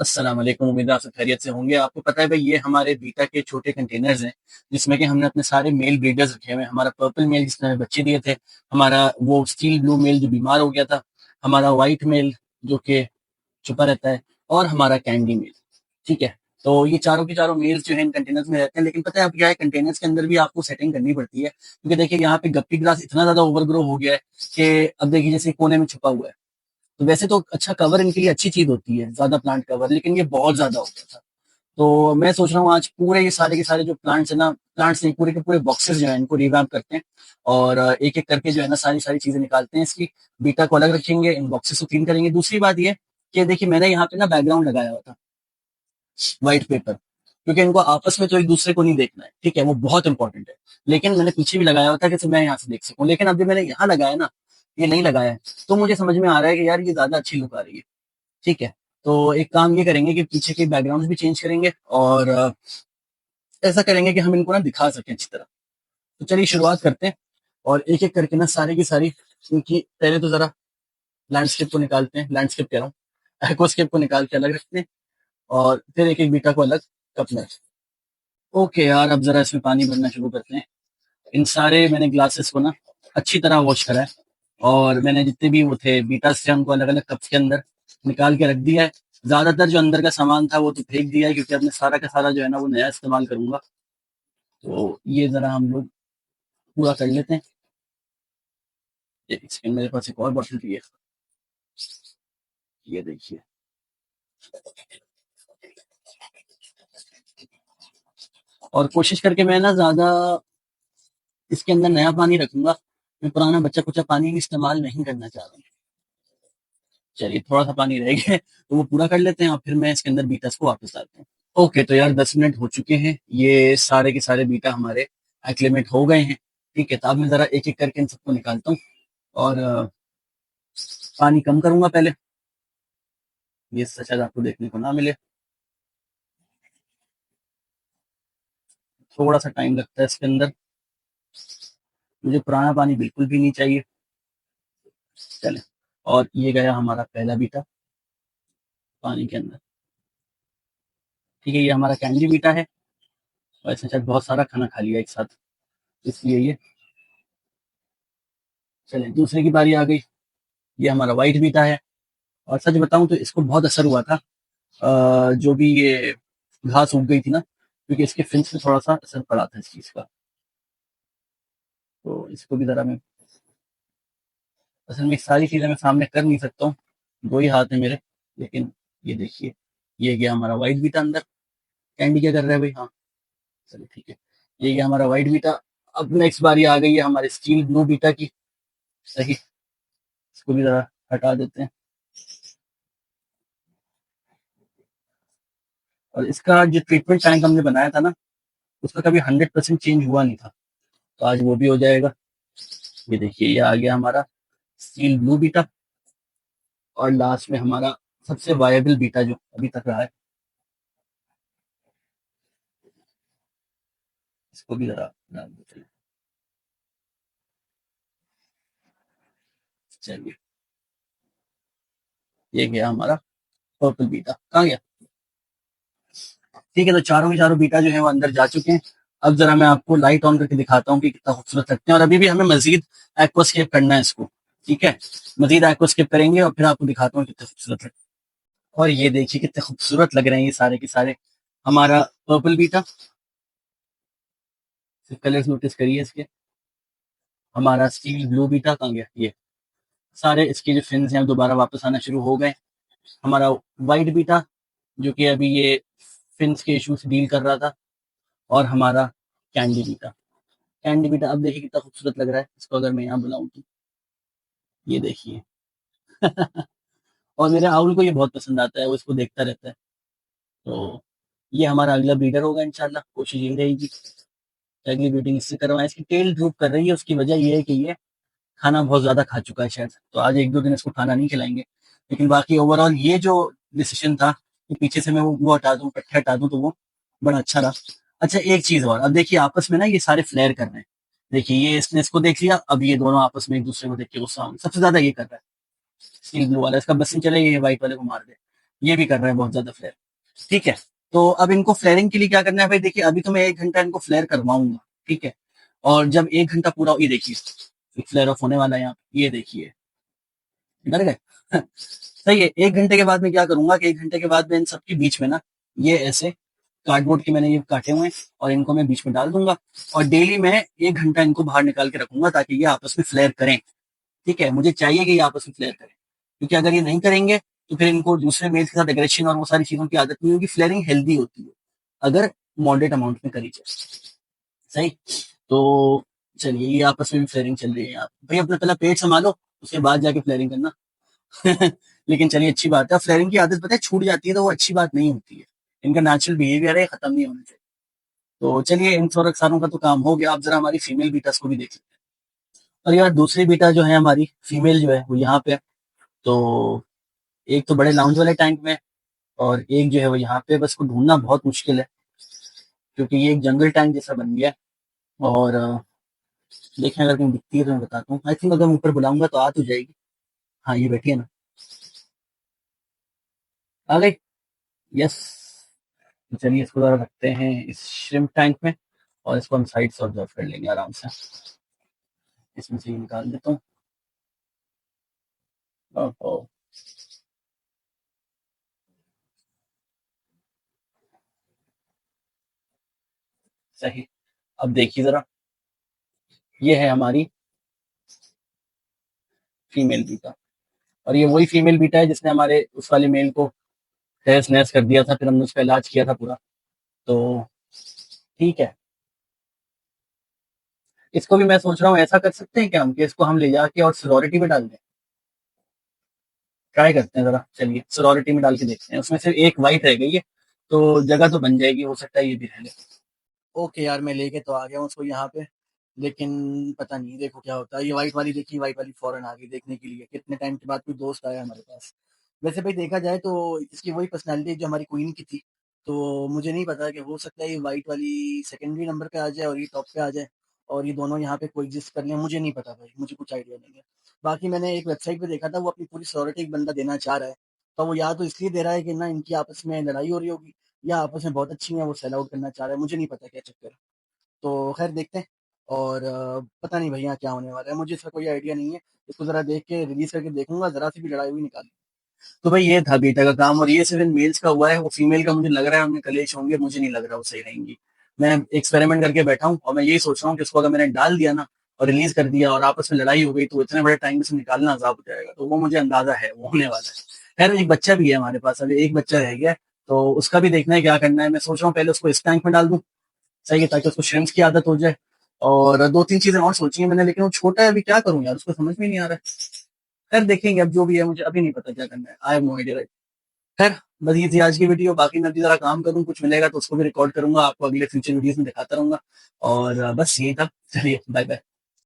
अस्सलाम वालेकुम। उम्मीद है आप सब खैरियत से होंगे। आपको पता है भाई, ये हमारे बीटा के छोटे कंटेनर्स हैं जिसमें कि हमने अपने सारे मेल ब्रीडर्स रखे हुए हैं। हमारा पर्पल मेल जिसने हमें बच्चे दिए थे, हमारा वो स्टील ब्लू मेल जो बीमार हो गया था, हमारा व्हाइट मेल जो कि छुपा रहता है, और हमारा कैंडी मेल। ठीक है। तो ये चारों के चारों मेल्स जो है इन कंटेनर्स में रहते हैं। लेकिन पता है अब क्या है, कंटेनर्स के अंदर भी आपको सेटिंग करनी पड़ती है, क्योंकि देखिए यहाँ पे गप्पी ग्रास इतना ज्यादा ओवरग्रो हो गया है कि अब देखिए जैसे कोने में छुपा हुआ है। तो वैसे तो अच्छा कवर इनके लिए अच्छी चीज होती है, ज्यादा प्लांट कवर, लेकिन ये बहुत ज्यादा हो गया था। तो मैं सोच रहा हूँ आज पूरे ये सारे के सारे जो प्लांट्स है ना, प्लांट्स नहीं, पूरे के पूरे बॉक्सेस जो है इनको रिवैम्प करते हैं। और एक एक करके जो है ना सारी सारी चीजें निकालते हैं इसकी। बीटा को अलग रखेंगे, इन बॉक्सेस को क्लीन करेंगे। दूसरी बात ये कि देखिए मैंने यहाँ पे ना बैकग्राउंड लगाया हुआ था, व्हाइट पेपर, क्योंकि इनको आपस में तो एक दूसरे को नहीं देखना है। ठीक है, वो बहुत इंपॉर्टेंट है। लेकिन मैंने पीछे भी लगाया हुआ था कि सिर्फ मैं यहाँ से देख सकूं। लेकिन अब जब मैंने यहाँ लगाया ना, ये नहीं लगाया है, तो मुझे समझ में आ रहा है कि यार ये ज्यादा अच्छी लुक आ रही है। ठीक है। तो एक काम ये करेंगे कि पीछे के बैकग्राउंड भी चेंज करेंगे, और ऐसा करेंगे कि हम इनको ना दिखा सकें अच्छी तरह। तो चलिए शुरुआत करते हैं, और एक एक करके ना सारी की सारी इनकी पहले तो जरा लैंडस्केप को निकालते हैं, लैंडस्केप कह रहा हूँ, एक्वास्केप को निकाल के अलग रखते हैं, और फिर एक एक बीटा को अलग कप में। ओके यार, अब जरा इसमें पानी भरना शुरू करते हैं। इन सारे मैंने ग्लासेस को ना अच्छी तरह वॉश करा है, और मैंने जितने भी वो थे बीटास थे उनको अलग अलग कप्स के अंदर निकाल के रख दिया है। ज्यादातर जो अंदर का सामान था वो तो फेंक दिया है, क्योंकि अब मैं सारा का सारा जो है ना वो नया इस्तेमाल करूंगा। तो ये जरा हम लोग पूरा कर लेते हैं। एक सेकंड, मेरे पास एक और बॉटल भी है, ये देखिए। और कोशिश करके मैं ना ज्यादा इसके अंदर नया पानी रखूंगा। मैं पुराना बच्चा कुचा पानी भी इस्तेमाल नहीं करना चाह रहा हूँ। चलिए थोड़ा सा पानी रह गया है, तो वो पूरा कर लेते हैं, और फिर मैं इसके अंदर बीटास को वापस डालते हैं। ओके, तो यार 10 मिनट हो चुके हैं, ये सारे के सारे बीटा हमारे एक्लिमेट हो गए हैं। ठीक है, तो अब मैं जरा एक एक करके इन सबको निकालता हूँ, और पानी कम करूंगा पहले, ये शायद आपको देखने को ना मिले। थोड़ा सा टाइम लगता है इसके अंदर, मुझे पुराना पानी बिल्कुल भी नहीं चाहिए। चले, और ये गया हमारा पहला बीटा पानी के अंदर। ठीक है, ये हमारा कैंडी बीटा है, और इसने शायद बहुत सारा खाना खा लिया एक साथ, इसलिए ये। चले, दूसरे की बारी आ गई। ये हमारा वाइट बीटा है, और सच बताऊं तो इसको बहुत असर हुआ था, जो भी ये घास उग गई थी ना, क्योंकि इसके फिन्स पे थोड़ा सा असर पड़ा था इस चीज का। तो इसको भी जरा मैं, असल में सारी चीजें मैं सामने कर नहीं सकता हूँ, दो ही हाथ है मेरे। लेकिन ये देखिए, ये गया हमारा वाइट बीटा अंदर। कैंडी क्या कर रहा है भाई? हाँ, चलो ठीक है। ये गया हमारा वाइट बीटा। अब नेक्स्ट बारी आ गई है हमारे स्टील ब्लू बीटा की। सही, इसको भी जरा हटा देते हैं। और इसका जो ट्रीटमेंट टैंक हमने बनाया था ना, उसका कभी 100% चेंज हुआ नहीं था, तो आज वो भी हो जाएगा। ये देखिए, ये आ गया हमारा स्टील ब्लू बीटा, और लास्ट में हमारा सबसे वायबल बीटा जो अभी तक रहा है, इसको भी जरा डाल देते हैं। चलिए, ये गया हमारा पर्पल बीटा। कहाँ गया? ठीक है, तो चारों के चारों बीटा जो है वो अंदर जा चुके हैं। अब जरा मैं आपको लाइट ऑन करके दिखाता हूँ कि कितना खूबसूरत लगते हैं, और अभी भी हमें मजीद एक्वास्केप करना है इसको। ठीक है, मजीद एक्वास्केप करेंगे, और फिर आपको दिखाता हूँ कितने खूबसूरत लगते हैं। और ये देखिए कितने खूबसूरत लग रहे हैं ये सारे के सारे। हमारा पर्पल बीटा, कलर्स नोटिस करिए इसके। हमारा स्टील ब्लू बीटा कहाँ गया? ये सारे इसके जो फिन्स हैं दोबारा वापस आना शुरू हो गए। हमारा वाइट बीटा, जो कि अभी ये फिन्स के इशू से डील कर रहा था। और हमारा कैंडी बीटा। कैंडी बीटा अब देखिए कितना खूबसूरत लग रहा है, इसको अगर मैं यहाँ बुलाऊं तो ये देखिए। और मेरे आउल को ये बहुत पसंद आता है, वो इसको देखता रहता है। तो ये हमारा अगला ब्रीडर होगा इंशाल्लाह। कोशिश ये रहेगी अगली ब्रीडिंग इससे करवाएं। इसकी टेल ड्रूप कर रही है, उसकी वजह ये है कि ये खाना बहुत ज्यादा खा चुका है शायद, तो आज एक दो दिन इसको खाना नहीं खिलाएंगे। लेकिन बाकी ओवरऑल ये जो डिसीजन था कि पीछे से मैं वो हटा दूं, पट्टे हटा दूं, तो वो बड़ा अच्छा रहा। अच्छा, एक चीज और, अब देखिए आपस में ना ये सारे फ्लेयर कर रहे हैं। देखिए, ये इसने इसको देख लिया, अब ये दोनों आपस में एक दूसरे को देख के गुस्सा होंगे। सबसे ज्यादा ये कर रहा है स्टील ब्लू वाला, इसका बस नहीं चले ये व्हाइट वाले को मार दे। ये भी कर रहे हैं बहुत ज्यादा फ्लेयर। ठीक है, तो अब इनको फ्लेयरिंग के लिए क्या करना है भाई, देखिए अभी तो मैं 1 घंटा इनको फ्लेयर करवाऊंगा। ठीक है, और जब 1 घंटा पूरा, ये देखिए एक फ्लेयर ऑफ होने वाला है यहाँ पे, ये देखिए, डर गए। सही है, 1 घंटे के बाद मैं क्या करूंगा कि 1 घंटे के बाद मैं इन सबके बीच में ना, ये ऐसे कार्डबोर्ड के मैंने ये काटे हुए हैं, और इनको मैं बीच में डाल दूंगा। और डेली मैं 1 घंटा इनको बाहर निकाल के रखूंगा ताकि ये आपस में फ्लेयर करें। ठीक है, मुझे चाहिए कि ये आपस में फ्लेयर करें, क्योंकि अगर ये नहीं करेंगे तो फिर इनको दूसरे मेल्स के साथ एग्रेशन और वो सारी चीजों की आदत नहीं होगी। फ्लेयरिंग हेल्दी होती है अगर मॉडरेट अमाउंट में करी जाए। सही। तो चलिए, ये आपस में भी फ्लेयरिंग चल रही है। आप भाई अपना पहला पेट संभालो, उसके बाद जाके फ्लेयरिंग करना। लेकिन चलिए, अच्छी बात है। फ्लेयरिंग की आदत पता है छूट जाती है तो वो अच्छी बात नहीं होती है। इनका नेचुरल बिहेवियर है, खत्म नहीं होना चाहिए। तो चलिए, इन सोरखसारों का तो काम हो गया। आप जरा हमारी फीमेल बीटास को भी देख लेते हैं। और यार दूसरी बीटा जो है हमारी फीमेल जो है वो यहाँ पे है। तो एक तो बड़े लाउंज वाले टैंक में है, और एक जो है वो यहाँ पे। बस को ढूंढना बहुत मुश्किल है, क्योंकि ये एक जंगल टैंक जैसा बन गया है। और देखें, अगर कहीं दिखती है तो मैं बताता हूँ। आई थिंक अगर मैं ऊपर बुलाऊंगा तो आ तो जाएगी। हाँ, ये बैठी है ना, आ गई। यस। तो चलिए, इसको जरा रखते हैं इस श्रिम्प टैंक में, और इसको हम साइड से ऑब्जर्व कर लेंगे आराम से। इसमें से ये निकाल देता हूँ। ओहो, सही। अब देखिए जरा, ये है हमारी फीमेल बीटा। और ये वही फीमेल बीटा है जिसने हमारे उस वाले मेल को तहस नहस कर दिया था, फिर हमने उसका इलाज किया था पूरा। तो ठीक है, इसको भी मैं सोच रहा हूँ ऐसा कर सकते हैं क्या हम, कि इसको हम ले जाके और सिक्योरिटी में डाल दें। ट्राई करते हैं जरा, चलिए सिक्योरिटी में डाल के देखते हैं। उसमें से एक वाइट रह गई है, तो जगह तो बन जाएगी, हो सकता है ये भी रह ले। ओके यार, मैं लेके तो आ गया हूँ उसको यहाँ पे, लेकिन पता नहीं, देखो क्या होता है। ये वाइट वाली देखी, वाइट वाली फौरन आ गई देखने के लिए। कितने टाइम के बाद कोई दोस्त आया हमारे पास। वैसे भाई देखा जाए तो इसकी वही पर्सनैलिटी जो हमारी क्वीन की थी। तो मुझे नहीं पता कि हो सकता है ये वाइट वाली सेकेंडरी नंबर पे आ जाए और ये टॉप पे आ जाए, और ये दोनों यहाँ पे कोएग्जिस्ट कर लें। मुझे नहीं पता भाई, मुझे कुछ आइडिया नहीं है। बाकी मैंने एक वेबसाइट पे देखा था, वो अपनी पूरी सिक्योरिटी एक बंदा देना चाह रहा है। तो वो या तो इसलिए दे रहा है कि ना इनकी आपस में लड़ाई हो रही होगी, या आपस में बहुत अच्छी है, वो सेल आउट करना चाह रहा है। मुझे नहीं पता क्या चक्कर है। तो खैर देखते हैं। और पता नहीं भैया क्या होने वाला है, मुझे इसका कोई आइडिया नहीं है। इसको जरा देख के रिलीज करके देखूंगा, जरा सी भी लड़ाई हुई निकाली। तो भाई ये था बीटा का काम, और ये सिर्फ इन मेल्स का हुआ है। वो फीमेल का मुझे लग रहा है उनमें कलेश होंगे, मुझे नहीं लग रहा वो सही रहेंगी। मैं एक्सपेरिमेंट करके बैठा हूँ, और मैं यही सोच रहा हूँ कि इसको अगर मैंने डाल दिया ना, और रिलीज कर दिया, और आपस में लड़ाई हो गई, तो इतने बड़े टाइम से निकालना अजाब हो जाएगा। तो वो मुझे अंदाजा है वो होने वाला है। खैर, एक बच्चा भी है हमारे पास, अभी एक बच्चा रह गया है, तो उसका भी देखना है क्या करना है। मैं सोच रहा हूँ पहले उसको इस टैंक में डाल दूं, सही है, ताकि उसको श्रिम्प्स की आदत हो जाए। और दो तीन चीजें और सोची हैं मैंने, लेकिन वो छोटा है, अभी क्या करूं यार, उसको समझ में नहीं आ रहा है। खैर देखेंगे, अब जो भी है, मुझे अभी नहीं पता क्या करना है। I have no idea. खैर, बस ये थी आज की वीडियो। बाकी मैं भी जरा काम करूँ, कुछ मिलेगा तो उसको भी रिकॉर्ड करूंगा, आपको अगले फ्यूचर वीडियोस में दिखाता रहूंगा। और बस यही था। चलिए, बाय बाय।